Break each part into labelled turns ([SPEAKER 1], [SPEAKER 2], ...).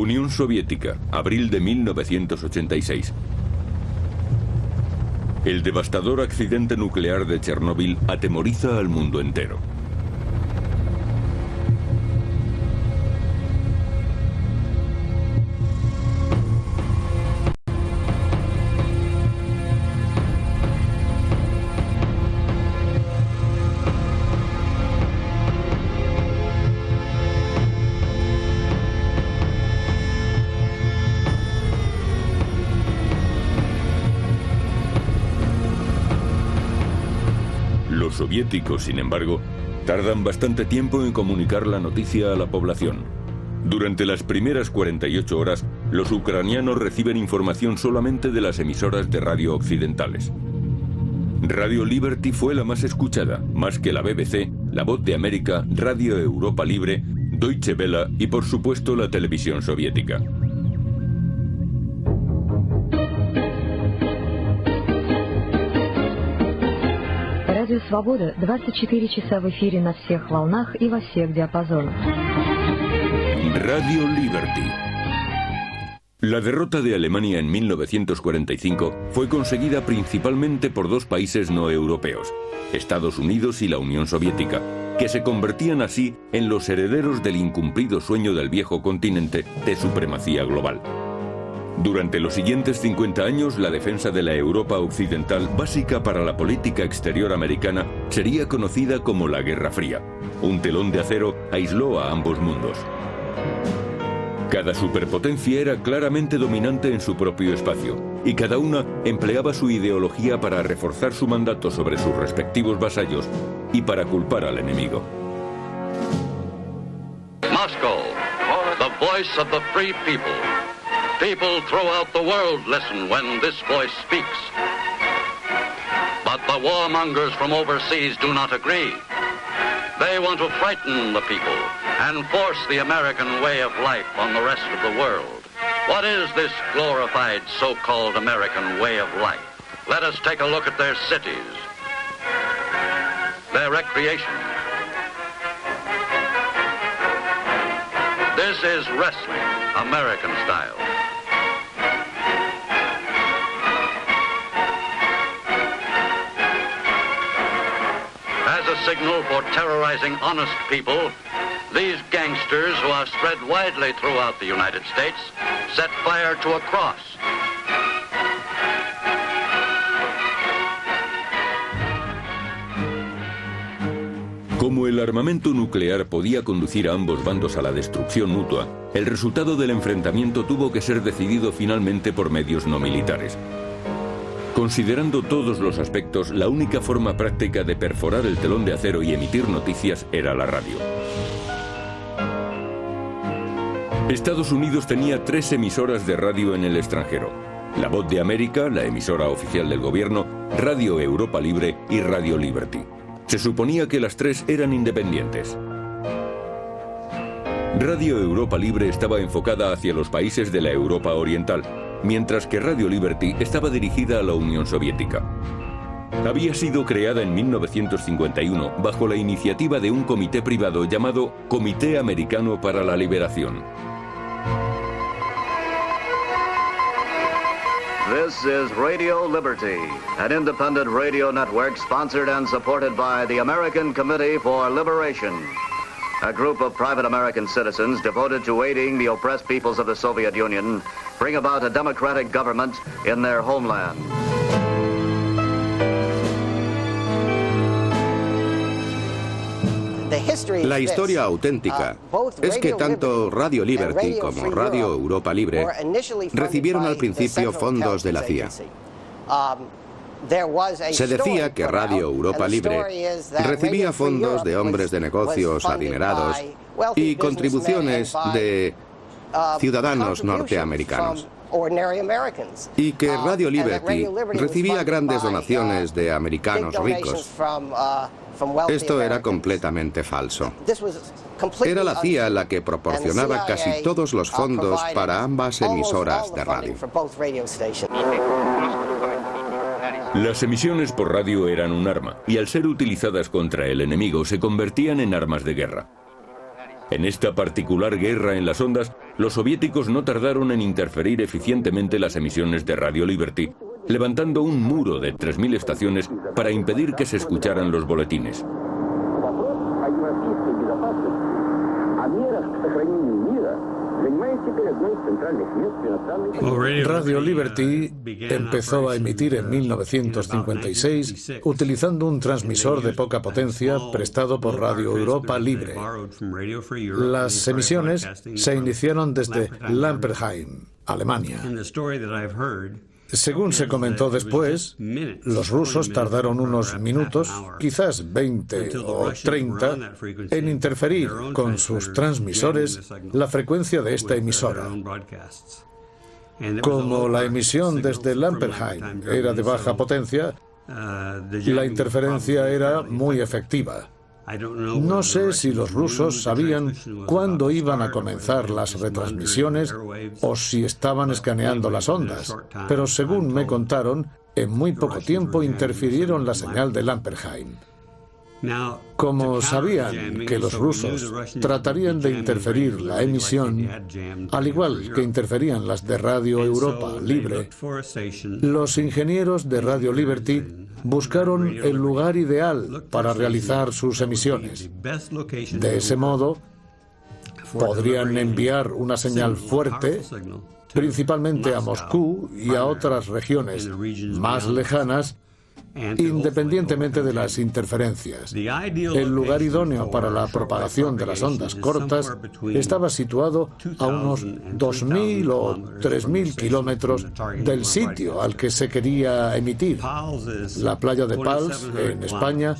[SPEAKER 1] Unión Soviética, abril de 1986. El devastador accidente nuclear de Chernóbil atemoriza al mundo entero. Los soviéticos, sin embargo, tardan bastante tiempo en comunicar la noticia a la población. Durante las primeras 48 horas, los ucranianos reciben información solamente de las emisoras de radio occidentales. Radio Liberty fue la más escuchada, más que la BBC, La Voz de América, Radio Europa Libre, Deutsche Welle y, por supuesto, la televisión soviética.
[SPEAKER 2] Радио Свобода 24 часа в эфире на всех волнах и во всех диапазонах.
[SPEAKER 1] Radio Liberty. La derrota de Alemania en 1945 fue conseguida principalmente por dos países no europeos, Estados Unidos y la Unión Soviética, que se convertían así en los herederos del incumplido sueño del viejo continente de supremacía global. Durante los siguientes 50 años, la defensa de la Europa occidental, básica para la política exterior americana, sería conocida como la Guerra Fría. Un telón de acero aisló a ambos mundos. Cada superpotencia era claramente dominante en su propio espacio, y cada una empleaba su ideología para reforzar su mandato sobre sus respectivos vasallos y para culpar al enemigo.
[SPEAKER 3] Moscow, the voice of the free people. People throughout the world listen when this voice speaks. But the warmongers from overseas do not agree. They want to frighten the people and force the American way of life on the rest of the world. What is this glorified so-called American way of life? Let us take a look at their cities, their recreation. This is wrestling, American style. As a signal for terrorizing honest people, these gangsters, who are spread widely throughout the United States, set fire to a cross.
[SPEAKER 1] Como el armamento nuclear podía conducir a ambos bandos a la destrucción mutua, el resultado del enfrentamiento tuvo que ser decidido finalmente por medios no militares. Considerando todos los aspectos, la única forma práctica de perforar el telón de acero y emitir noticias era la radio. Estados Unidos tenía 3 emisoras de radio en el extranjero: La Voz de América, la emisora oficial del gobierno, Radio Europa Libre y Radio Liberty. Se suponía que las 3 eran independientes. Radio Europa Libre estaba enfocada hacia los países de la Europa Oriental, mientras que Radio Liberty estaba dirigida a la Unión Soviética. Había sido creada en 1951 bajo la iniciativa de un comité privado llamado Comité Americano para la Liberación.
[SPEAKER 4] This is Radio Liberty, an independent radio network sponsored and supported by the American Committee for Liberation, a group of private American citizens devoted to aiding the oppressed peoples of the Soviet Union bring about a democratic government in their homeland.
[SPEAKER 5] La historia auténtica es que tanto Radio Liberty como Radio Europa Libre recibieron al principio fondos de la CIA. Se decía que Radio Europa Libre recibía fondos de hombres de negocios adinerados y contribuciones de ciudadanos norteamericanos, y que Radio Liberty recibía grandes donaciones de americanos ricos. Esto era completamente falso. Era la CIA la que proporcionaba casi todos los fondos para ambas emisoras de radio.
[SPEAKER 1] Las emisiones por radio eran un arma, y al ser utilizadas contra el enemigo se convertían en armas de guerra. En esta particular guerra en las ondas, los soviéticos no tardaron en interferir eficientemente las emisiones de Radio Liberty, levantando un muro de 3.000 estaciones para impedir que se escucharan los boletines.
[SPEAKER 6] Radio Liberty empezó a emitir en 1956 utilizando un transmisor de poca potencia prestado por Radio Europa Libre. Las emisiones se iniciaron desde Lampertheim, Alemania. Según se comentó después, los rusos tardaron unos minutos, quizás 20 o 30, en interferir con sus transmisores la frecuencia de esta emisora. Como la emisión desde Lampertheim era de baja potencia, la interferencia era muy efectiva. No sé si los rusos sabían cuándo iban a comenzar las retransmisiones o si estaban escaneando las ondas, pero según me contaron, en muy poco tiempo interfirieron la señal de Lampertheim. Como sabían que los rusos tratarían de interferir la emisión, al igual que interferían las de Radio Europa Libre, los ingenieros de Radio Liberty buscaron el lugar ideal para realizar sus emisiones. De ese modo, podrían enviar una señal fuerte, principalmente a Moscú y a otras regiones más lejanas, independientemente de las interferencias. El lugar idóneo para la propagación de las ondas cortas estaba situado a unos 2.000 o 3.000 kilómetros del sitio al que se quería emitir. La playa de Pals, en España,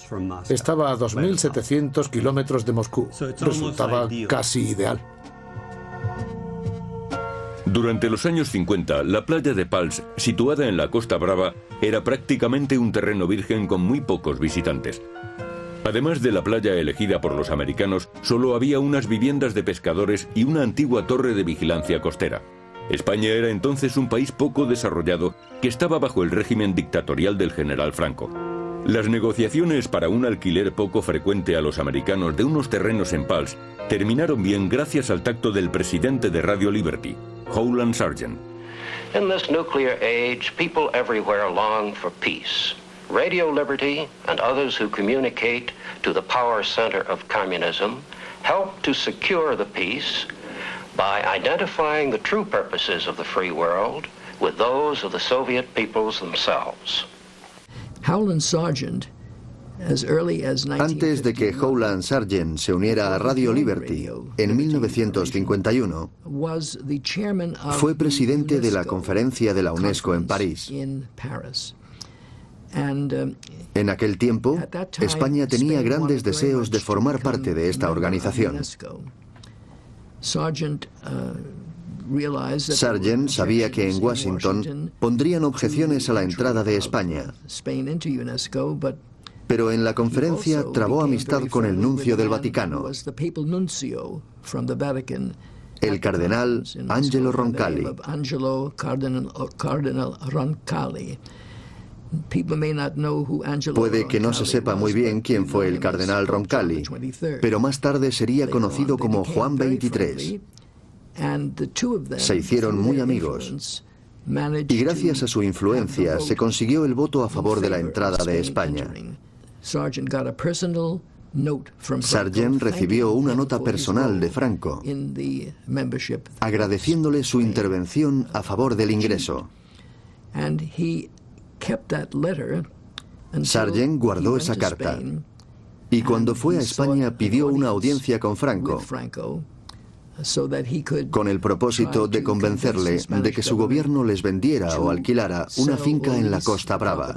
[SPEAKER 6] estaba a 2.700 kilómetros de Moscú. Resultaba casi ideal.
[SPEAKER 1] Durante los años 50, la playa de Pals, situada en la Costa Brava, era prácticamente un terreno virgen con muy pocos visitantes. Además de la playa elegida por los americanos, solo había unas viviendas de pescadores y una antigua torre de vigilancia costera. España era entonces un país poco desarrollado que estaba bajo el régimen dictatorial del general Franco. Las negociaciones para un alquiler poco frecuente a los americanos de unos terrenos en Pals terminaron bien gracias al tacto del presidente de Radio Liberty, Howland Sargent.
[SPEAKER 7] In this nuclear age, people everywhere long for peace. Radio Liberty and others who communicate to the power center of communism help to secure the peace by identifying the true purposes of the free world with those of the Soviet peoples themselves.
[SPEAKER 8] Howland Sargent,
[SPEAKER 5] antes de que Howland Sargent se uniera a Radio Liberty en 1951, fue presidente de la conferencia de la UNESCO en París. En aquel tiempo, España tenía grandes deseos de formar parte de esta organización. Sargent sabía que en Washington pondrían objeciones a la entrada de España, pero en la conferencia trabó amistad con el nuncio del Vaticano, el cardenal Angelo Roncalli. Puede que no se sepa muy bien quién fue el cardenal Roncalli, pero más tarde sería conocido como Juan XXIII. Se hicieron muy amigos y gracias a su influencia se consiguió el voto a favor de la entrada de España. Sargent recibió una nota personal de Franco, agradeciéndole su intervención a favor del ingreso. Sargent guardó esa carta y cuando fue a España pidió una audiencia con Franco, con el propósito de convencerle de que su gobierno les vendiera o alquilara una finca en la Costa Brava.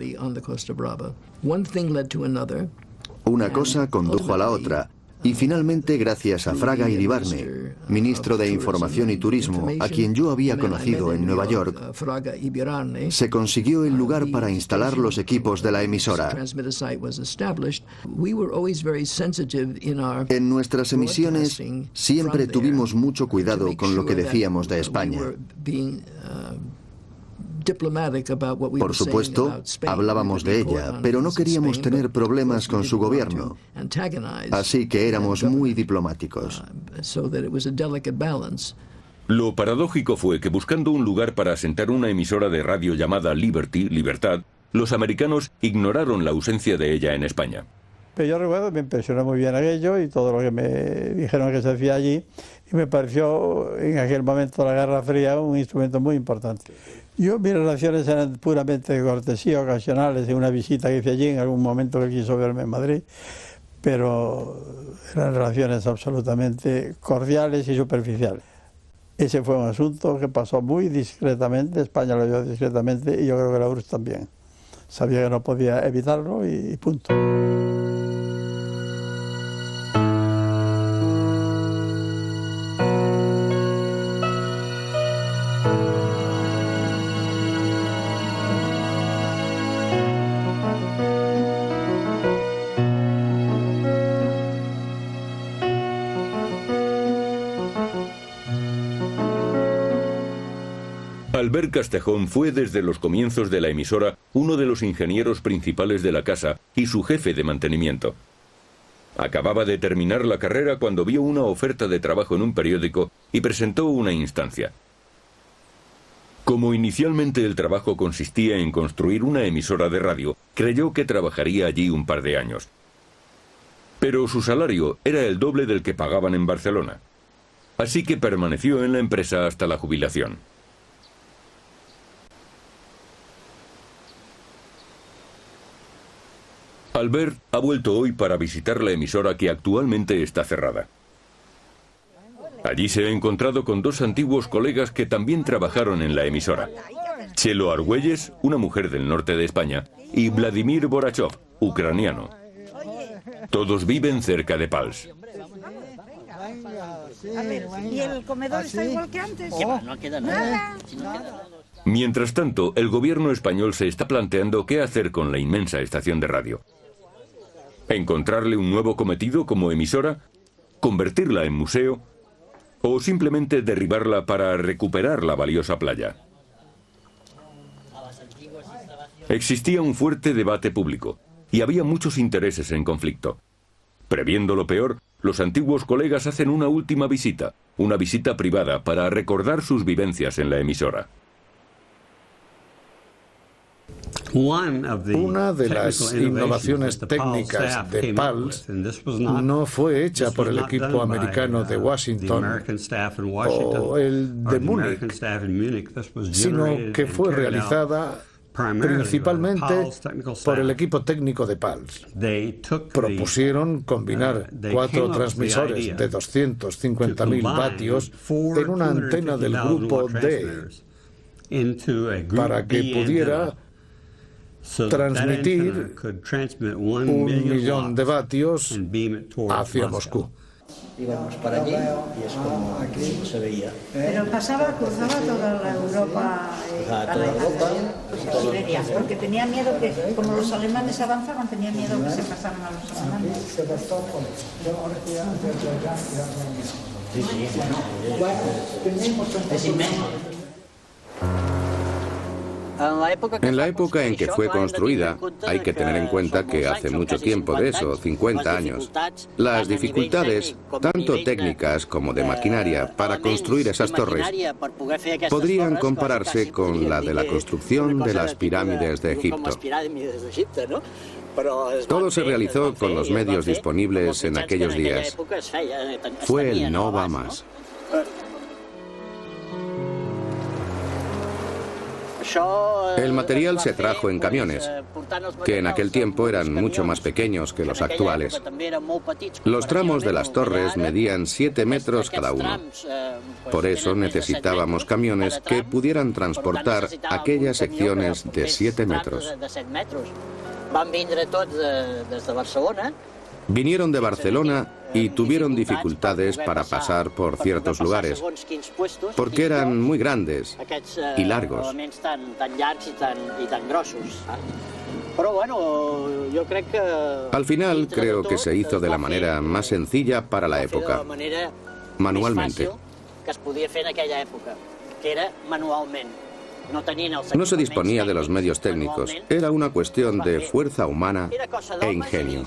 [SPEAKER 5] Una cosa condujo a la otra, y finalmente, gracias a Fraga Iribarne, ministro de Información y Turismo, a quien yo había conocido en Nueva York, se consiguió el lugar para instalar los equipos de la emisora. En nuestras emisiones siempre tuvimos mucho cuidado con lo que decíamos de España.
[SPEAKER 9] Por supuesto, hablábamos de ella, pero no queríamos tener problemas con su gobierno. Así que éramos muy diplomáticos.
[SPEAKER 1] Lo paradójico fue que buscando un lugar para asentar una emisora de radio llamada Liberty, Libertad, los americanos ignoraron la ausencia de ella en España.
[SPEAKER 10] Pero yo recuerdo, me impresionó muy bien aquello y todo lo que me dijeron que se hacía allí, y me pareció en aquel momento la Guerra Fría un instrumento muy importante. Mis relaciones eran puramente de cortesía, ocasionales, de una visita que hice allí en algún momento que quiso verme en Madrid, pero eran relaciones absolutamente cordiales y superficiales. Ese fue un asunto que pasó muy discretamente, España lo vio discretamente y yo creo que la URSS también. Sabía que no podía evitarlo y punto.
[SPEAKER 1] Albert Castejón fue desde los comienzos de la emisora uno de los ingenieros principales de la casa y su jefe de mantenimiento. Acababa de terminar la carrera cuando vio una oferta de trabajo en un periódico y presentó una instancia. Como inicialmente el trabajo consistía en construir una emisora de radio, creyó que trabajaría allí un par de años. Pero su salario era el doble del que pagaban en Barcelona. Así que permaneció en la empresa hasta la jubilación. Albert ha vuelto hoy para visitar la emisora que actualmente está cerrada. Allí se ha encontrado con dos antiguos colegas que también trabajaron en la emisora. Chelo Argüelles, una mujer del norte de España, y Vladimir Borachov, ucraniano. Todos viven cerca de Pals.
[SPEAKER 11] A ver, ¿y el comedor está igual que antes?
[SPEAKER 12] No queda nada.
[SPEAKER 1] Mientras tanto, el gobierno español se está planteando qué hacer con la inmensa estación de radio. ¿Encontrarle un nuevo cometido como emisora? ¿Convertirla en museo? ¿O simplemente derribarla para recuperar la valiosa playa? Existía un fuerte debate público y había muchos intereses en conflicto. Previendo lo peor, los antiguos colegas hacen una última visita, una visita privada para recordar sus vivencias en la emisora.
[SPEAKER 6] Una de las innovaciones técnicas de Pals no fue hecha por el equipo americano de Washington o el de Múnich, sino que fue realizada principalmente por el equipo técnico de Pals. Propusieron combinar 4 transmisores de 250.000 vatios en una antena del grupo D para que pudiera transmitir 1.000.000 de vatios hacia Moscú.
[SPEAKER 12] Íbamos para allí y es como se veía.
[SPEAKER 11] Pero cruzaba toda la Europa, Siberia, porque tenía miedo que, como los alemanes avanzaban, tenía miedo que se pasaran a los alemanes.
[SPEAKER 12] Es inmenso.
[SPEAKER 5] En la época en que fue construida, hay que tener en cuenta que hace mucho tiempo de eso, 50 años, las dificultades, tanto técnicas como de maquinaria, para construir esas torres, podrían compararse con la de la construcción de las pirámides de Egipto. Todo se realizó con los medios disponibles en aquellos días. Fue el no va más. El material se trajo en camiones, que en aquel tiempo eran mucho más pequeños que los actuales. Los tramos de las torres medían 7 metros cada uno. Por eso necesitábamos camiones que pudieran transportar aquellas secciones de 7 metros. Vinieron de Barcelona y tuvieron dificultades para pasar por ciertos lugares, porque eran muy grandes y largos. Al final creo que se hizo de la manera más sencilla para la época, manualmente. No se disponía de los medios técnicos, era una cuestión de fuerza humana e ingenio.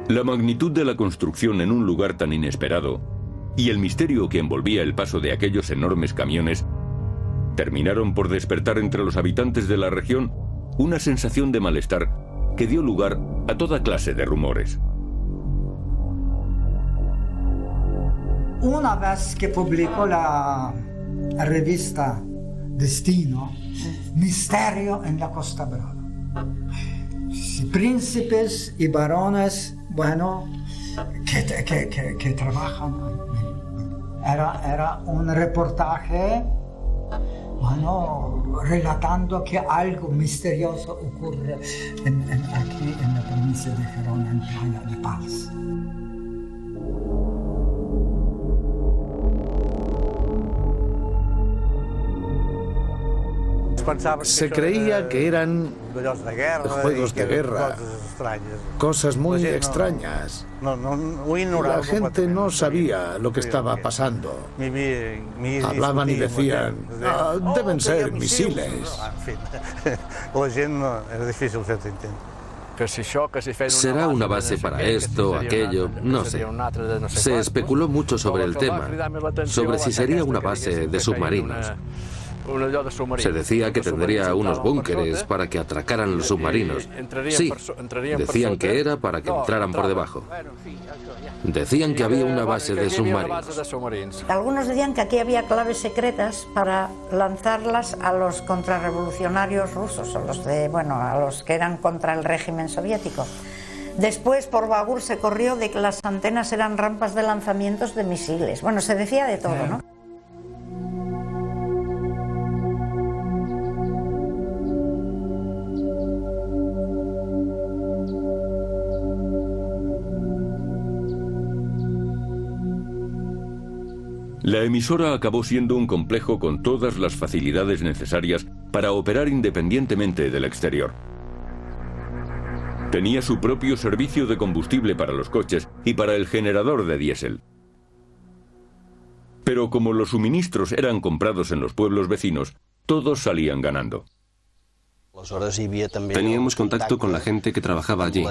[SPEAKER 1] La magnitud de la construcción en un lugar tan inesperado y el misterio que envolvía el paso de aquellos enormes camiones terminaron por despertar entre los habitantes de la región una sensación de malestar que dio lugar a toda clase de rumores.
[SPEAKER 13] Una vez que publicó la revista Destino, Misterio en la Costa Brava. Príncipes y varones, bueno, que trabajan. Era un reportaje, bueno, relatando que algo misterioso ocurre aquí en la provincia de Gerona, en Playa de Paz.
[SPEAKER 6] Se creía que eran juegos de guerra, cosas muy extrañas. La gente no sabía lo que estaba pasando. Hablaban y decían, deben ser misiles.
[SPEAKER 14] ¿Será una base para esto o aquello? No sé. Se especuló mucho sobre el tema, sobre si sería una base de submarinos. Se decía que tendría unos búnkeres para que atracaran los submarinos. Sí, decían que era para que entraran por debajo. Decían que había una base de submarinos.
[SPEAKER 11] Algunos decían que aquí había claves secretas para lanzarlas a los contrarrevolucionarios rusos, a los que eran contra el régimen soviético. Después, por Babur se corrió de que las antenas eran rampas de lanzamientos de misiles. Bueno, se decía de todo, ¿no?
[SPEAKER 1] La emisora acabó siendo un complejo con todas las facilidades necesarias para operar independientemente del exterior. Tenía su propio servicio de combustible para los coches y para el generador de diésel. Pero como los suministros eran comprados en los pueblos vecinos, todos salían ganando.
[SPEAKER 14] Teníamos contacto con la gente que trabajaba allí.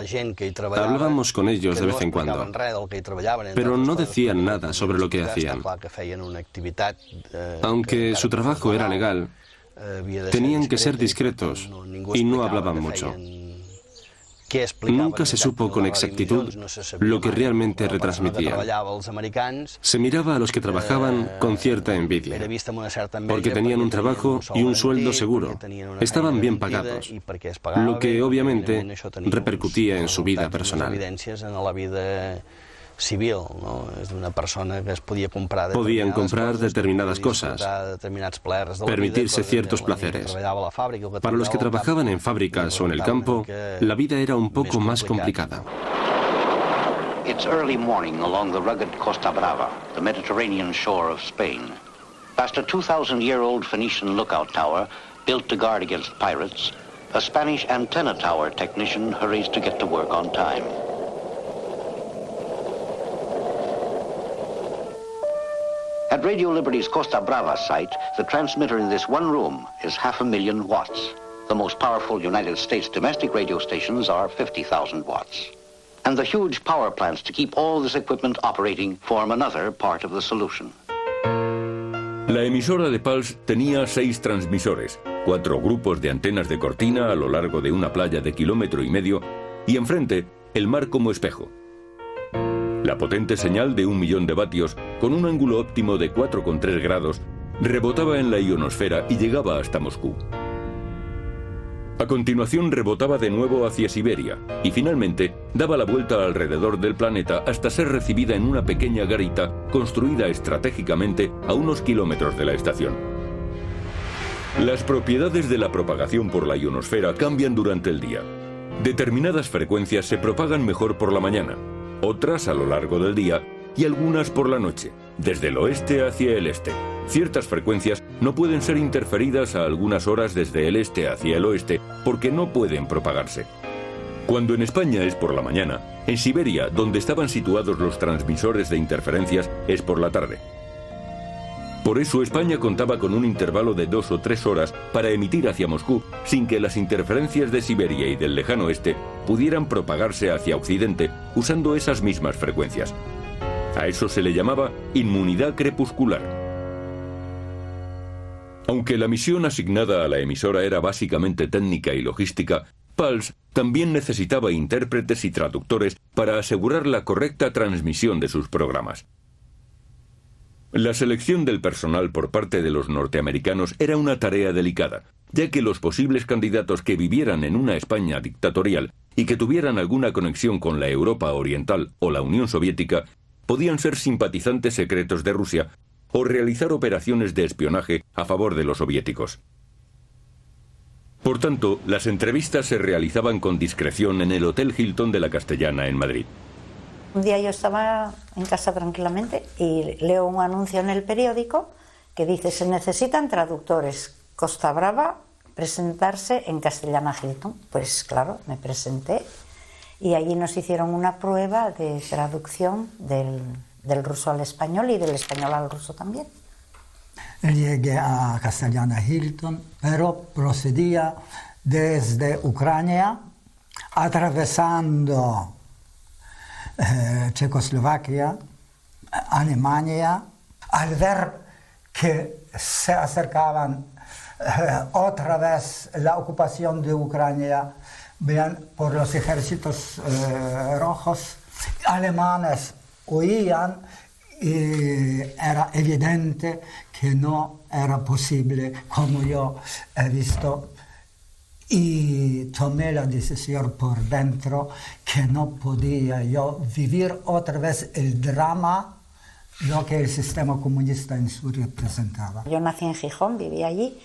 [SPEAKER 14] Hablábamos con ellos de vez en cuando, pero no decían nada sobre lo que hacían. Aunque su trabajo era legal, tenían que ser discretos y no hablaban mucho. Nunca se supo con exactitud lo que realmente retransmitían. Se miraba a los que trabajaban con cierta envidia, porque tenían un trabajo y un sueldo seguro. Estaban bien pagados, lo que obviamente repercutía en su vida personal.
[SPEAKER 12] Civil, no? És d'una persona que es podia comprar
[SPEAKER 14] podían comprar determinadas cosas, permitirse ciertos placeres. Para los que trabajaban en fábricas o en el campo, la vida era un poco más complicada.
[SPEAKER 7] It's early morning along the rugged Costa Brava, the Mediterranean shore of Spain. Past a 2,000-year-old Phoenician lookout tower built to guard against pirates, a Spanish antenna tower technician hurries to get to work on time. At Radio Liberty's Costa Brava site, the transmitter in this one room is 500,000 watts. The most powerful United States domestic radio stations are 50,000 watts. And the huge power plants to keep all this equipment operating form another part of the solution.
[SPEAKER 1] La emisora de Pulse tenía 6 transmisores, 4 grupos de antenas de cortina a lo largo de una playa de 1,5 kilómetros y enfrente el mar como espejo. La potente señal de 1.000.000 de vatios, con un ángulo óptimo de 4,3 grados, rebotaba en la ionosfera y llegaba hasta Moscú. A continuación rebotaba de nuevo hacia Siberia y finalmente daba la vuelta alrededor del planeta hasta ser recibida en una pequeña garita construida estratégicamente a unos kilómetros de la estación. Las propiedades de la propagación por la ionosfera cambian durante el día. Determinadas frecuencias se propagan mejor por la mañana, otras a lo largo del día y algunas por la noche, desde el oeste hacia el este. Ciertas frecuencias no pueden ser interferidas a algunas horas desde el este hacia el oeste porque no pueden propagarse. Cuando en España es por la mañana, en Siberia, donde estaban situados los transmisores de interferencias, es por la tarde. Por eso España contaba con un intervalo de 2 o 3 horas para emitir hacia Moscú sin que las interferencias de Siberia y del lejano oeste pudieran propagarse hacia Occidente usando esas mismas frecuencias. A eso se le llamaba inmunidad crepuscular. Aunque la misión asignada a la emisora era básicamente técnica y logística, Pulse también necesitaba intérpretes y traductores para asegurar la correcta transmisión de sus programas. La selección del personal por parte de los norteamericanos era una tarea delicada, ya que los posibles candidatos que vivieran en una España dictatorial y que tuvieran alguna conexión con la Europa Oriental o la Unión Soviética podían ser simpatizantes secretos de Rusia o realizar operaciones de espionaje a favor de los soviéticos. Por tanto, las entrevistas se realizaban con discreción en el Hotel Hilton de la Castellana en Madrid.
[SPEAKER 11] Un día yo estaba en casa tranquilamente y leo un anuncio en el periódico que dice: se necesitan traductores. Costa Brava, presentarse en Castellana Hilton. Pues claro, me presenté y allí nos hicieron una prueba de traducción del ruso al español y del español al ruso también.
[SPEAKER 13] Llegué a Castellana Hilton, pero procedía desde Ucrania, atravesando Checoslovaquia, Alemania. Al ver que se acercaban otra vez la ocupación de Ucrania, bien, por los ejércitos rojos, alemanes huían y era evidente que no era posible, como yo he visto, y tomé la decisión por dentro que no podía yo vivir otra vez el drama, lo que el sistema comunista en sur representaba.
[SPEAKER 11] Yo nací en Gijón, viví allí,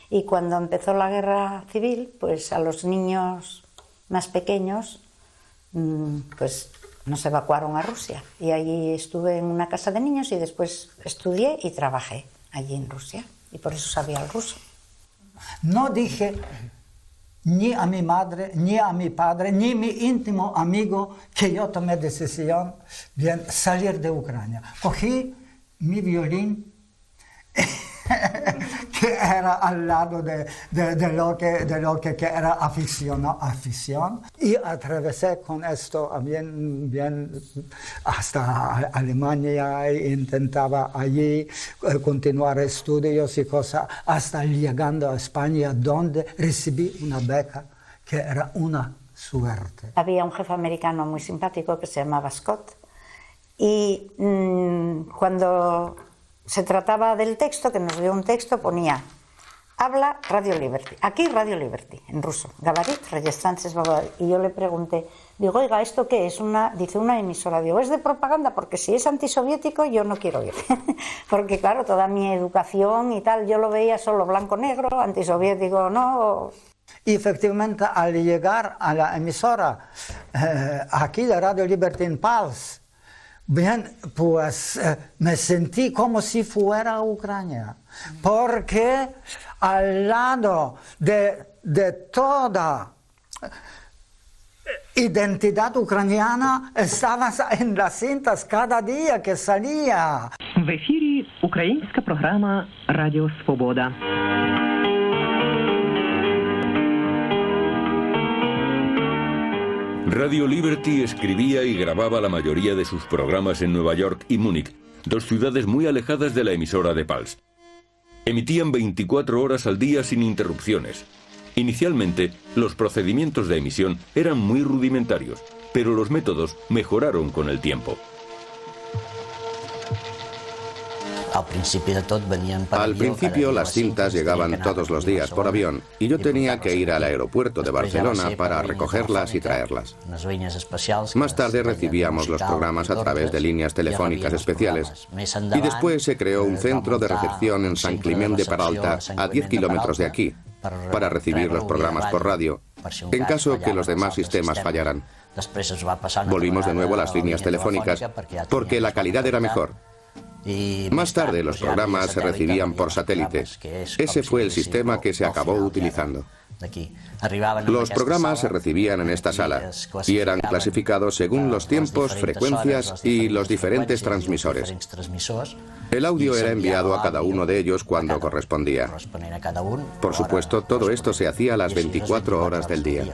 [SPEAKER 11] y cuando empezó la guerra civil, pues a los niños más pequeños, pues nos evacuaron a Rusia. Y allí estuve en una casa de niños y después estudié y trabajé allí en Rusia. Y por eso sabía el ruso.
[SPEAKER 13] No dije ni a mi madre, ni a mi padre, ni a mi íntimo amigo que yo tomé decisión de salir de Ucrania. Cogí mi violín que era al lado de lo que era afición, y atravesé con esto bien hasta Alemania, e intentaba allí continuar estudios y cosas, hasta llegando a España, donde recibí una beca que era una suerte.
[SPEAKER 11] Había un jefe americano muy simpático que se llamaba Scott, y cuando se trataba del texto, que nos dio un texto, ponía: habla Radio Liberty, aquí Radio Liberty, en ruso, Gabarit, Reyestances, y yo le pregunté, digo, oiga, ¿esto qué es? Dice, una emisora. Digo, es de propaganda, porque si es antisoviético yo no quiero ir. Porque claro, toda mi educación y tal, yo lo veía solo blanco-negro, antisoviético no.
[SPEAKER 13] Y efectivamente, al llegar a la emisora aquí de Radio Liberty en Pulse, bien, pues me sentí como si fuera a Ucrania, porque al lado de toda identidad ucraniana estaba en las cintas cada día que salía.
[SPEAKER 15] В ефірі українська програма «Радіо Свобода».
[SPEAKER 1] Radio Liberty escribía y grababa la mayoría de sus programas en Nueva York y Múnich, dos ciudades muy alejadas de la emisora de Pulse. Emitían 24 horas al día sin interrupciones. Inicialmente, los procedimientos de emisión eran muy rudimentarios, pero los métodos mejoraron con el tiempo.
[SPEAKER 9] Al principio las cintas llegaban todos los días por avión y yo tenía que ir al aeropuerto de Barcelona para recogerlas y traerlas. Más tarde recibíamos los programas a través de líneas telefónicas especiales y después se creó un centro de recepción en San Climent de Peralta, a 10 kilómetros de aquí, para recibir los programas por radio, en caso que los demás sistemas fallaran. Volvimos de nuevo a las líneas telefónicas porque la calidad era mejor. Más tarde los programas se recibían por satélite. Ese fue el sistema que se acabó utilizando.
[SPEAKER 5] Los programas se recibían en esta sala y eran clasificados según los tiempos, frecuencias y los diferentes transmisores. El audio era enviado a cada uno de ellos cuando correspondía. Por supuesto, todo esto se hacía a las 24 horas del día.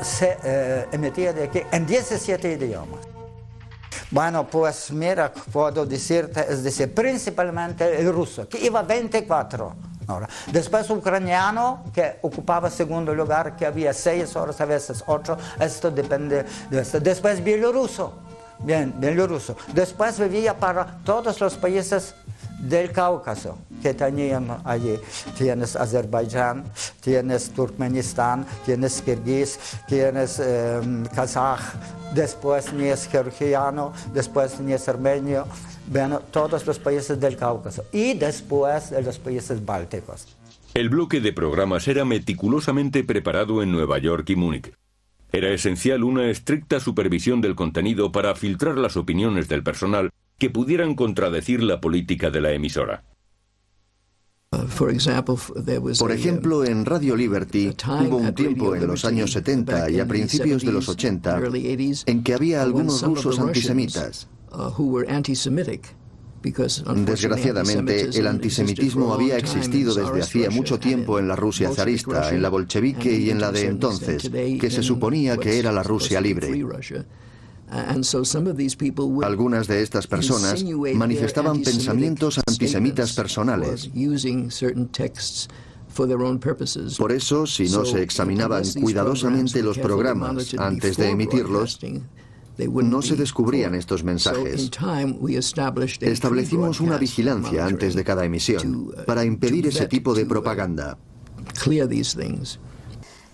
[SPEAKER 13] Se emitía de aquí en 17 idiomas. Bueno, pues mira, puedo decirte, es decir, principalmente el ruso, que iba 24 horas. Después ucraniano, que ocupaba segundo lugar, que había 6 horas, a veces 8, esto depende de esto. Después bielorruso, bien, bielorruso. Después vivía para todos los países del Cáucaso que tenían allí. Tienes Azerbaiyán, tienes Turkmenistán, tienes Kirguís, tienes Kazaj, después ni es georgiano, después ni es armenio, bueno, todos los países del Cáucaso y después de los países bálticos.
[SPEAKER 1] El bloque de programas era meticulosamente preparado en Nueva York y Múnich. Era esencial una estricta supervisión del contenido para filtrar las opiniones del personal que pudieran contradecir la política de la emisora.
[SPEAKER 16] Por ejemplo, en Radio Liberty hubo un tiempo en los años 70 y a principios de los 80 en que había algunos rusos antisemitas. Desgraciadamente, el antisemitismo había existido desde hacía mucho tiempo en la Rusia zarista, en la bolchevique y en la de entonces, que se suponía que era la Rusia libre. Algunas de estas personas manifestaban pensamientos antisemitas personales. Por eso, si no se examinaban cuidadosamente los programas antes de emitirlos, no se descubrían estos mensajes. Establecimos una vigilancia antes de cada emisión para impedir ese tipo de propaganda.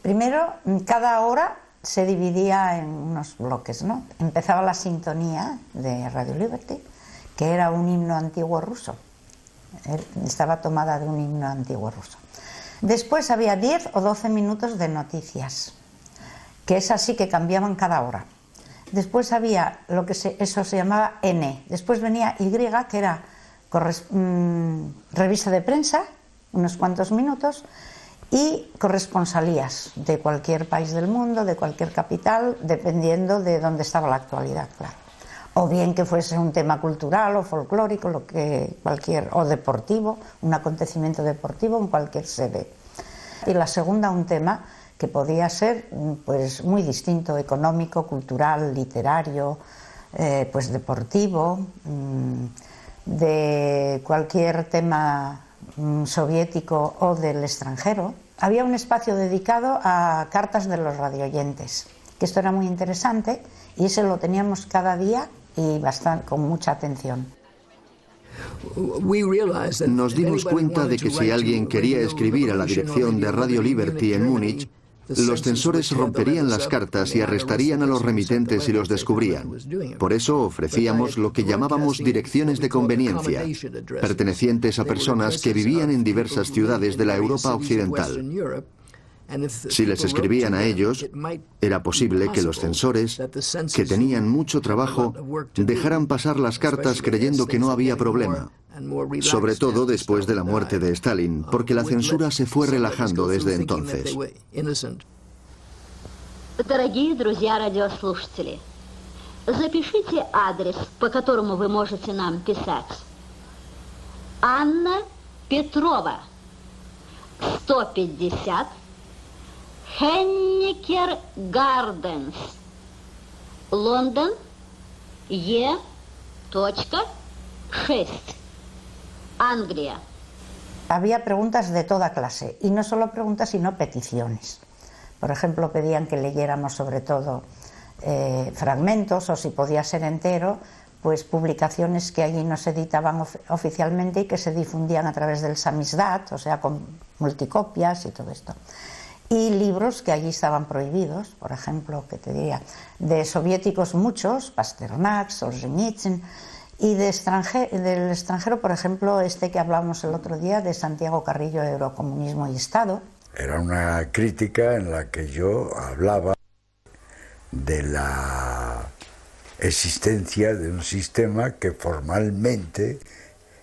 [SPEAKER 11] Primero, cada hora se dividía en unos bloques, ¿no? Empezaba la sintonía de Radio Liberty, que era un himno antiguo ruso. Estaba tomada de un himno antiguo ruso. Después había 10 o 12 minutos de noticias, que es así que cambiaban cada hora. Después había eso se llamaba N. Después venía Y, que era revista de prensa, unos cuantos minutos, y corresponsalías de cualquier país del mundo, de cualquier capital, dependiendo de dónde estaba la actualidad, claro. O bien que fuese un tema cultural o folclórico, o deportivo, un acontecimiento deportivo en cualquier sede. Y la segunda, un tema que podía ser pues muy distinto, económico, cultural, literario, pues deportivo, de cualquier tema soviético o del extranjero. Había un espacio dedicado a cartas de los radioyentes, que esto era muy interesante y ese lo teníamos cada día y con mucha atención.
[SPEAKER 16] Nos dimos cuenta de que si alguien quería escribir a la dirección de Radio Liberty en Múnich, los censores romperían las cartas y arrestarían a los remitentes si los descubrían. Por eso ofrecíamos lo que llamábamos direcciones de conveniencia, pertenecientes a personas que vivían en diversas ciudades de la Europa occidental. Si les escribían a ellos, era posible que los censores, que tenían mucho trabajo, dejaran pasar las cartas creyendo que no había problema. Sobre todo después de la muerte de Stalin, porque la censura se fue relajando desde entonces.
[SPEAKER 17] Дорогие друзья радиослушатели, запишите адрес, по которому вы можете нам писать. Анна Петрова, 150, Henniker Gardens, Лондон, Е.6. Anglia.
[SPEAKER 11] Había preguntas de toda clase, y no solo preguntas, sino peticiones. Por ejemplo, pedían que leyéramos sobre todo fragmentos, o si podía ser entero, pues publicaciones que allí no se editaban oficialmente y que se difundían a través del samizdat, o sea, con multicopias y todo esto. Y libros que allí estaban prohibidos, por ejemplo, que te diría, de soviéticos muchos, Pasternak, Solzhenitsyn, y del extranjero, por ejemplo, este que hablábamos el otro día, de Santiago Carrillo, Eurocomunismo y Estado.
[SPEAKER 18] Era una crítica en la que yo hablaba de la existencia de un sistema que formalmente,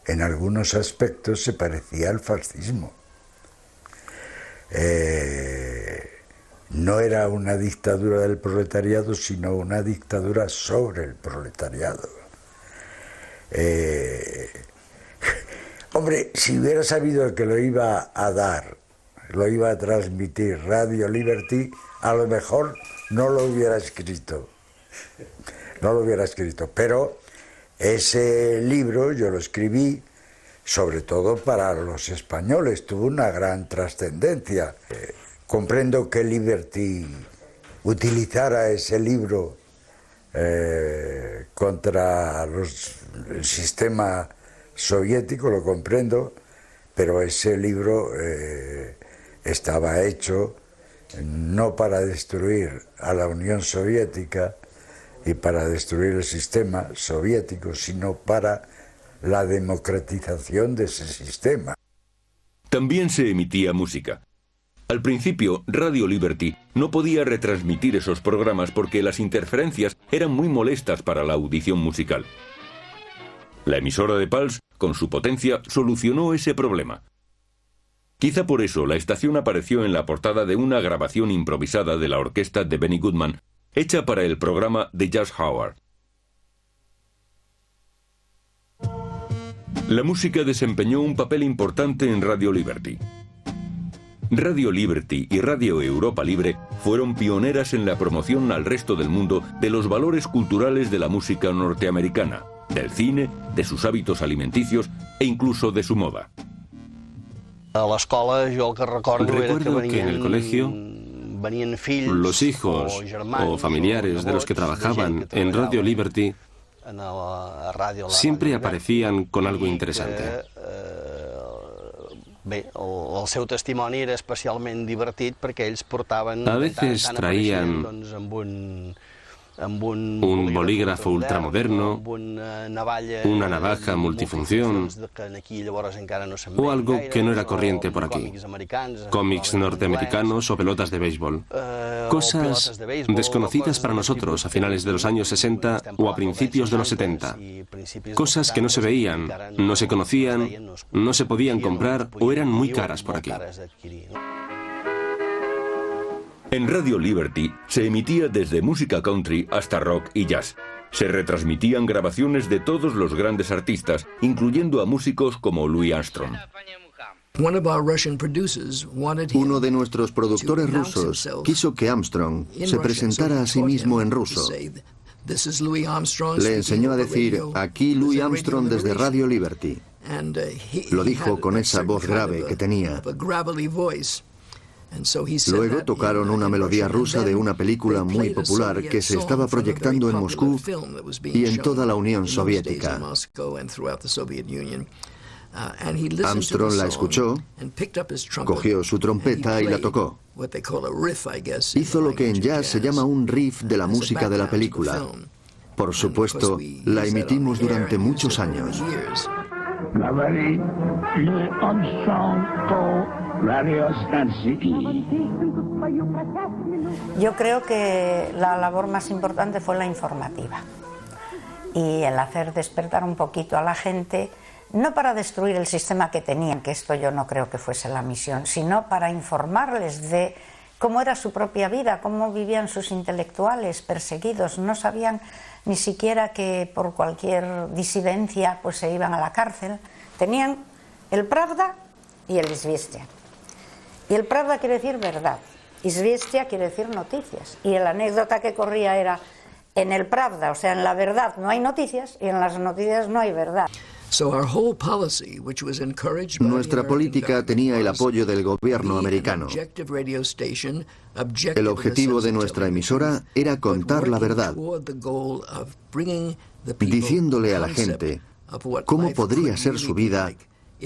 [SPEAKER 18] en algunos aspectos, se parecía al fascismo. no era una dictadura del proletariado, sino una dictadura sobre el proletariado. Hombre, si hubiera sabido que lo iba a dar, lo iba a transmitir Radio Liberty, a lo mejor no lo hubiera escrito. No lo hubiera escrito, pero ese libro yo lo escribí sobre todo para los españoles, tuvo una gran trascendencia. Comprendo que Liberty utilizara ese libro contra el sistema soviético, lo comprendo, pero ese libro estaba hecho no para destruir a la Unión Soviética y para destruir el sistema soviético, sino para la democratización de ese sistema.
[SPEAKER 1] También se emitía música. Al principio, Radio Liberty no podía retransmitir esos programas porque las interferencias eran muy molestas para la audición musical. La emisora de Pulse, con su potencia, solucionó ese problema. Quizá por eso la estación apareció en la portada de una grabación improvisada de la orquesta de Benny Goodman, hecha para el programa The Jazz Hour. La música desempeñó un papel importante en Radio Liberty. Radio Liberty y Radio Europa Libre fueron pioneras en la promoción al resto del mundo de los valores culturales de la música norteamericana, del cine, de sus hábitos alimenticios e incluso de su moda.
[SPEAKER 19] Recuerdo que en el colegio los hijos o familiares de los que trabajaban en Radio Liberty siempre aparecían con algo interesante. A veces traían un bolígrafo ultramoderno, una navaja multifunción o algo que no era corriente por aquí. Cómics norteamericanos o pelotas de béisbol. Cosas desconocidas para nosotros a finales de los años 60 o a principios de los 70. Cosas que no se veían, no se conocían, no se podían comprar o eran muy caras por aquí.
[SPEAKER 1] En Radio Liberty se emitía desde música country hasta rock y jazz. Se retransmitían grabaciones de todos los grandes artistas, incluyendo a músicos como Louis Armstrong.
[SPEAKER 16] Uno de nuestros productores rusos quiso que Armstrong se presentara a sí mismo en ruso. Le enseñó a decir, aquí Louis Armstrong desde Radio Liberty. Lo dijo con esa voz grave que tenía. Luego tocaron una melodía rusa de una película muy popular que se estaba proyectando en Moscú y en toda la Unión Soviética. Armstrong la escuchó, cogió su trompeta y la tocó. Hizo lo que en jazz se llama un riff de la música de la película. Por supuesto, la emitimos durante muchos años.
[SPEAKER 11] Yo creo que la labor más importante fue la informativa y el hacer despertar un poquito a la gente, no para destruir el sistema que tenían, que esto yo no creo que fuese la misión, sino para informarles de cómo era su propia vida, cómo vivían sus intelectuales perseguidos. No sabían ni siquiera que por cualquier disidencia pues se iban a la cárcel. Tenían el Pravda y el Izviestia. Y el Pravda quiere decir verdad, Izviestia quiere decir noticias. Y la anécdota que corría era, en el Pravda, o sea, en la verdad no hay noticias y en las noticias no hay verdad.
[SPEAKER 16] Nuestra política tenía el apoyo del gobierno americano. El objetivo de nuestra emisora era contar la verdad, diciéndole a la gente cómo podría ser su vida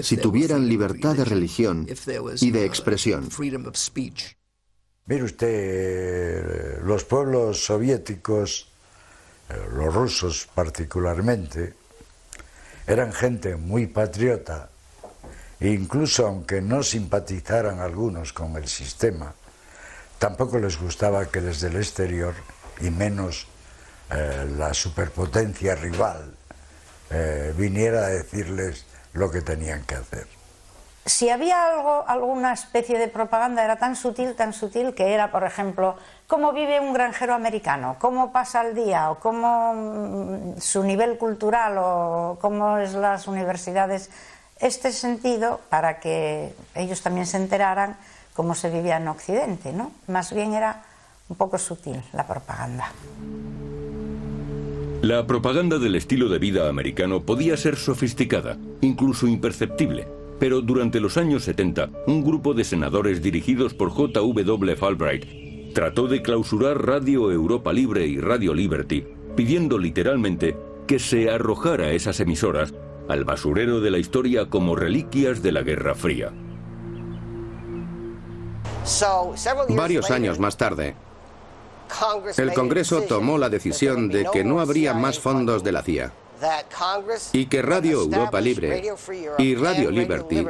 [SPEAKER 16] si tuvieran libertad de religión y de expresión.
[SPEAKER 18] Mire usted, los pueblos soviéticos, los rusos particularmente, eran gente muy patriota, e incluso aunque no simpatizaran algunos con el sistema, tampoco les gustaba que desde el exterior, y menos la superpotencia rival, viniera a decirles lo que tenían que hacer.
[SPEAKER 11] si había alguna especie de propaganda, era tan sutil que era, por ejemplo, cómo vive un granjero americano, cómo pasa el día, o cómo su nivel cultural, o cómo es las universidades. Este sentido, para que ellos también se enteraran cómo se vivía en Occidente, ¿no? Más bien era un poco sutil la propaganda.
[SPEAKER 1] La propaganda del estilo de vida americano podía ser sofisticada, incluso imperceptible. Pero durante los años 70, un grupo de senadores dirigidos por J.W. Fulbright trató de clausurar Radio Europa Libre y Radio Liberty, pidiendo literalmente que se arrojara esas emisoras al basurero de la historia como reliquias de la Guerra Fría.
[SPEAKER 5] Varios años más tarde, el Congreso tomó la decisión de que no habría más fondos de la CIA y que Radio Europa Libre y Radio Liberty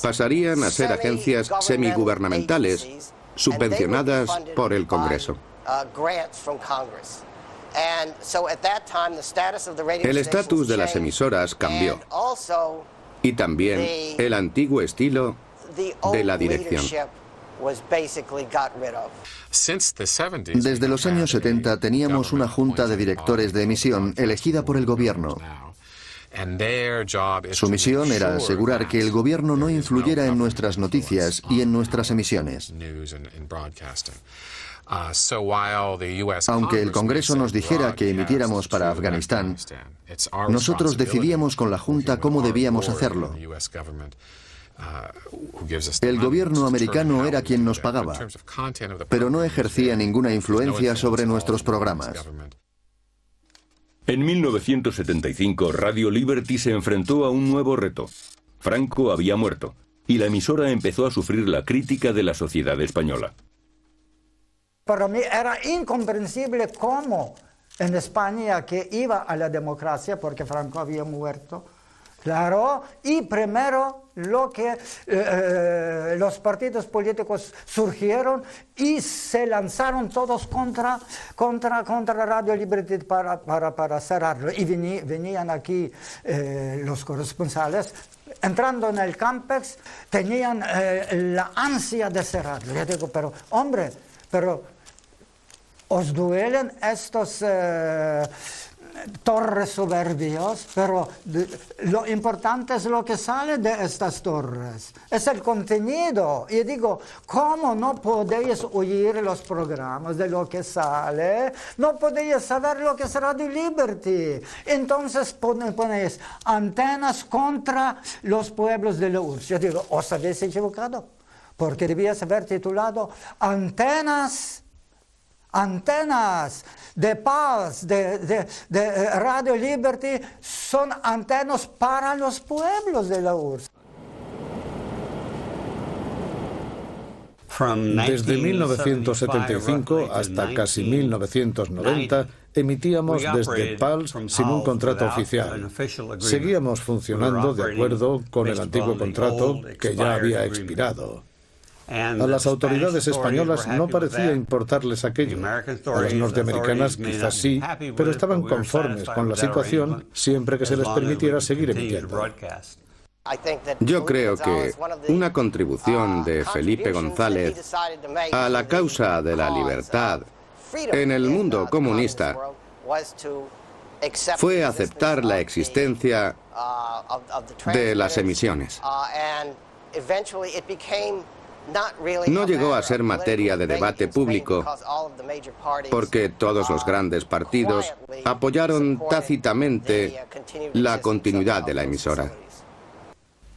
[SPEAKER 5] pasarían a ser agencias semigubernamentales subvencionadas por el Congreso. El estatus de las emisoras cambió y también el antiguo estilo de la dirección.
[SPEAKER 16] Desde los años 70 teníamos una junta de directores de emisión elegida por el gobierno. Su misión era asegurar que el gobierno no influyera en nuestras noticias y en nuestras emisiones. Aunque el Congreso nos dijera que emitiéramos para Afganistán, nosotros decidíamos con la Junta cómo debíamos hacerlo. El gobierno americano era quien nos pagaba, pero no ejercía ninguna influencia sobre nuestros programas.
[SPEAKER 1] En 1975, Radio Liberty se enfrentó a un nuevo reto. Franco había muerto, y la emisora empezó a sufrir la crítica de la sociedad española.
[SPEAKER 13] Para mí era incomprensible cómo en España, que iba a la democracia porque Franco había muerto, claro, y primero lo que los partidos políticos surgieron y se lanzaron todos contra Radio Liberty para cerrarlo. Y venían aquí los corresponsales, entrando en el Campex, tenían la ansia de cerrarlo. Yo digo, pero hombre, os duelen estos torres soberbios, pero lo importante es lo que sale de estas torres, es el contenido. Y digo, ¿cómo no podéis oír los programas de lo que sale? No podéis saber lo que es Radio Liberty. Entonces ponéis antenas contra los pueblos de la URSS. Yo digo, os habéis equivocado, porque debías haber titulado Antenas de paz, de Radio Liberty, son antenas para los pueblos de la URSS.
[SPEAKER 6] Desde 1975 hasta casi 1990 emitíamos desde PALS sin un contrato oficial. Seguíamos funcionando de acuerdo con el antiguo contrato que ya había expirado. A las autoridades españolas no parecía importarles aquello. A las norteamericanas quizás sí, pero estaban conformes con la situación siempre que se les permitiera seguir emitiendo.
[SPEAKER 5] Yo creo que una contribución de Felipe González a la causa de la libertad en el mundo comunista fue aceptar la existencia de las emisiones. No llegó a ser materia de debate público porque todos los grandes partidos apoyaron tácitamente la continuidad de la emisora.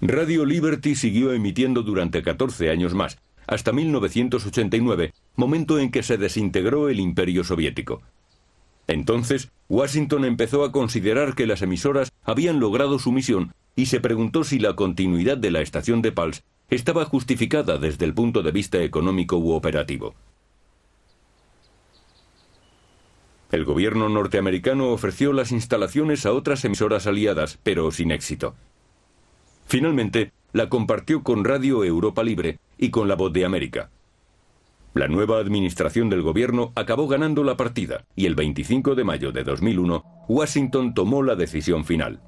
[SPEAKER 1] Radio Liberty siguió emitiendo durante 14 años más, hasta 1989, momento en que se desintegró el Imperio Soviético. Entonces, Washington empezó a considerar que las emisoras habían logrado su misión y se preguntó si la continuidad de la estación de PALS estaba justificada desde el punto de vista económico u operativo. El gobierno norteamericano ofreció las instalaciones a otras emisoras aliadas, pero sin éxito. Finalmente, la compartió con Radio Europa Libre y con La Voz de América. La nueva administración del gobierno acabó ganando la partida y el 25 de mayo de 2001, Washington tomó la decisión final.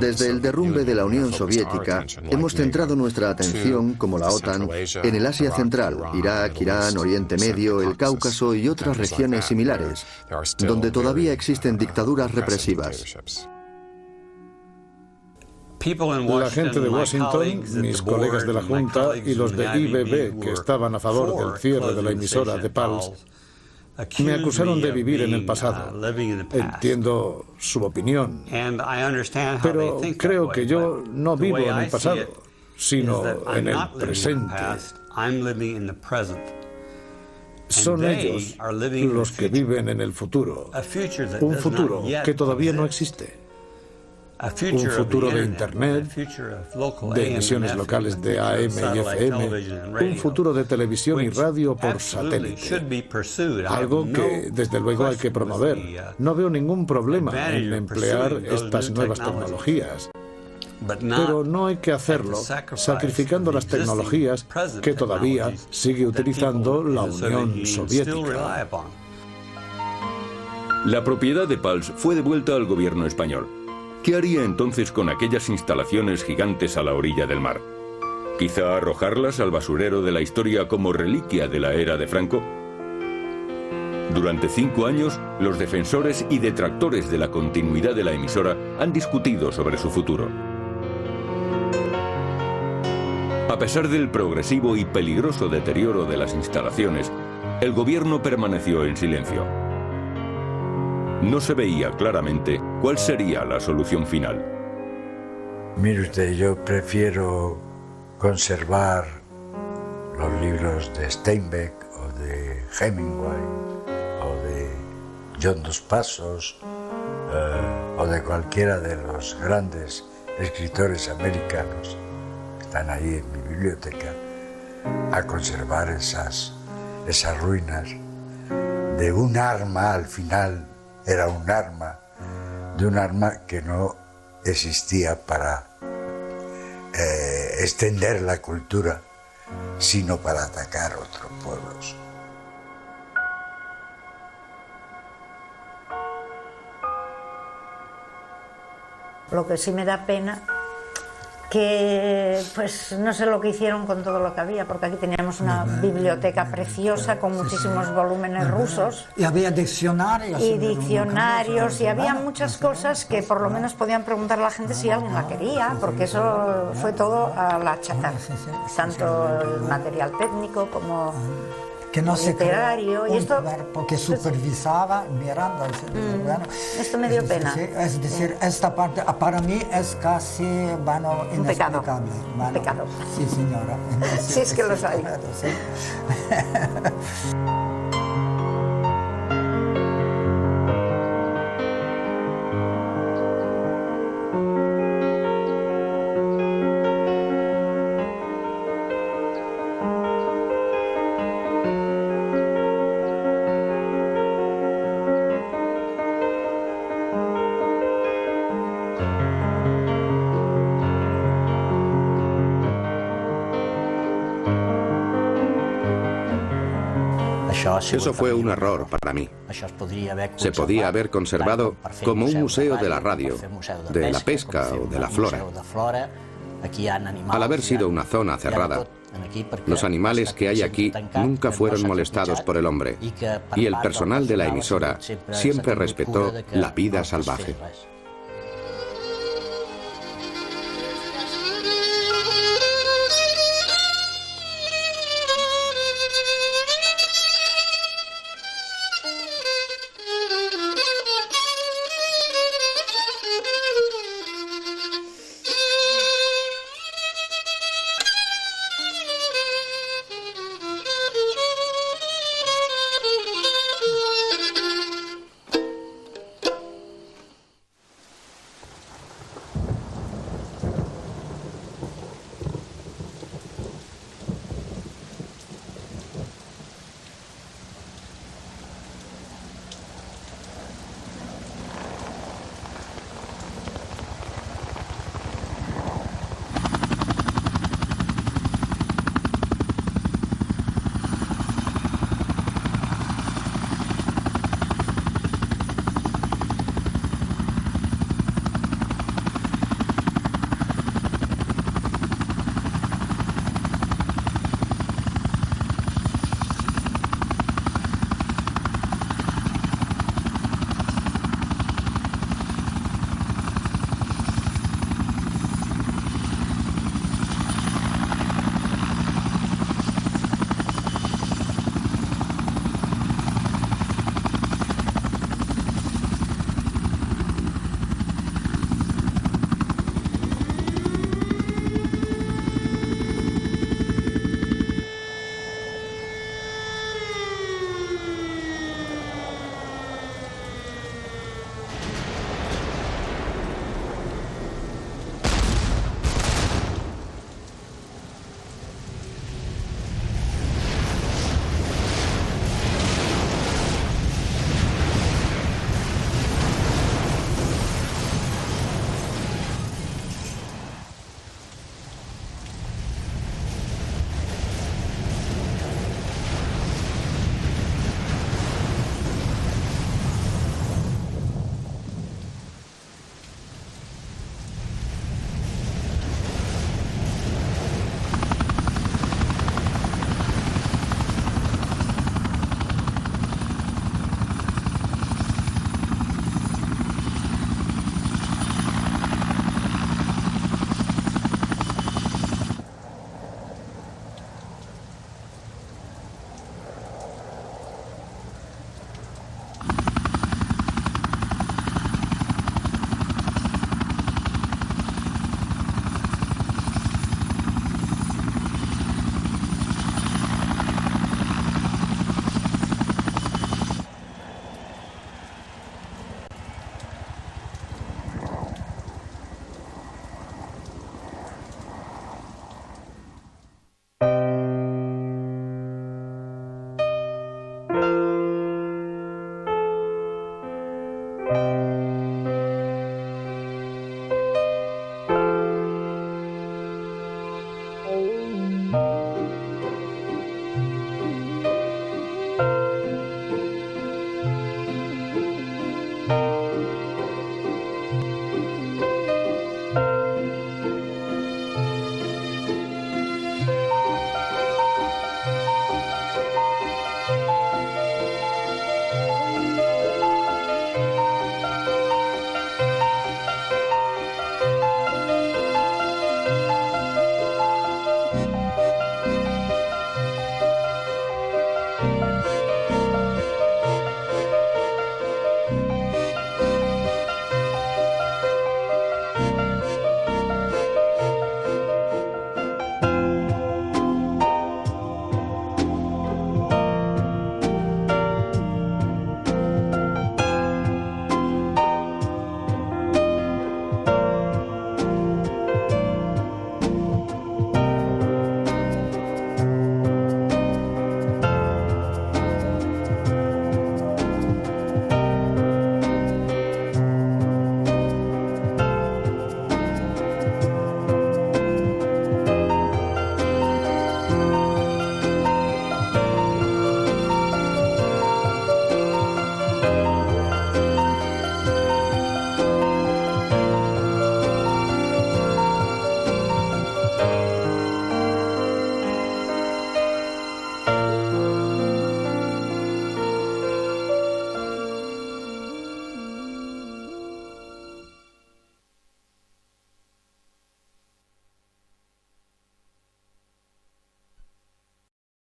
[SPEAKER 16] Desde el derrumbe de la Unión Soviética, hemos centrado nuestra atención, como la OTAN, en el Asia Central, Irak, Irán, Oriente Medio, el Cáucaso y otras regiones similares, donde todavía existen dictaduras represivas.
[SPEAKER 6] La gente de Washington, mis colegas de la Junta y los de IBB, que estaban a favor del cierre de la emisora de Pulse, me acusaron de vivir en el pasado. Entiendo su opinión, pero creo que yo no vivo en el pasado, sino en el presente. Son ellos los que viven en el futuro, un futuro que todavía no existe. Un futuro de Internet, de emisiones locales de AM y FM, un futuro de televisión y radio por satélite. Algo que, desde luego, hay que promover. No veo ningún problema en emplear estas nuevas tecnologías. Pero no hay que hacerlo sacrificando las tecnologías que todavía sigue utilizando la Unión Soviética.
[SPEAKER 1] La propiedad de Pulse fue devuelta al gobierno español. ¿Qué haría entonces con aquellas instalaciones gigantes a la orilla del mar? ¿Quizá arrojarlas al basurero de la historia como reliquia de la era de Franco? Durante 5 años, los defensores y detractores de la continuidad de la emisora han discutido sobre su futuro. A pesar del progresivo y peligroso deterioro de las instalaciones, el gobierno permaneció en silencio. No se veía claramente cuál sería la solución final.
[SPEAKER 18] Mire usted, yo prefiero conservar los libros de Steinbeck o de Hemingway o de John Dos Passos o de cualquiera de los grandes escritores americanos que están ahí en mi biblioteca, a conservar esas ruinas de un arma. Al final era un arma, de un arma que no existía para extender la cultura, sino para atacar otros pueblos.
[SPEAKER 11] Lo que sí me da pena, que pues no sé lo que hicieron con todo lo que había, porque aquí teníamos una biblioteca preciosa con muchísimos volúmenes rusos.
[SPEAKER 13] Y había diccionarios.
[SPEAKER 11] Y diccionarios, y había muchas cosas que por lo menos podían preguntar a la gente si alguien la quería, porque eso fue todo a la chatarra. Tanto el material técnico como
[SPEAKER 13] que no
[SPEAKER 11] literario.
[SPEAKER 13] Y esto porque supervisaba mirando. Bueno,
[SPEAKER 11] esto me dio pena.
[SPEAKER 13] Es decir, esta parte para mí es casi
[SPEAKER 11] un pecado. Un pecado.
[SPEAKER 13] Sí, señora.
[SPEAKER 11] Sí, es que los hay.
[SPEAKER 13] Sí.
[SPEAKER 5] Eso fue un error para mí. Se podía haber conservado como un museo de la radio, de la pesca o de la flora. Al haber sido una zona cerrada, los animales que hay aquí nunca fueron molestados por el hombre, y el personal de la emisora siempre respetó la vida salvaje.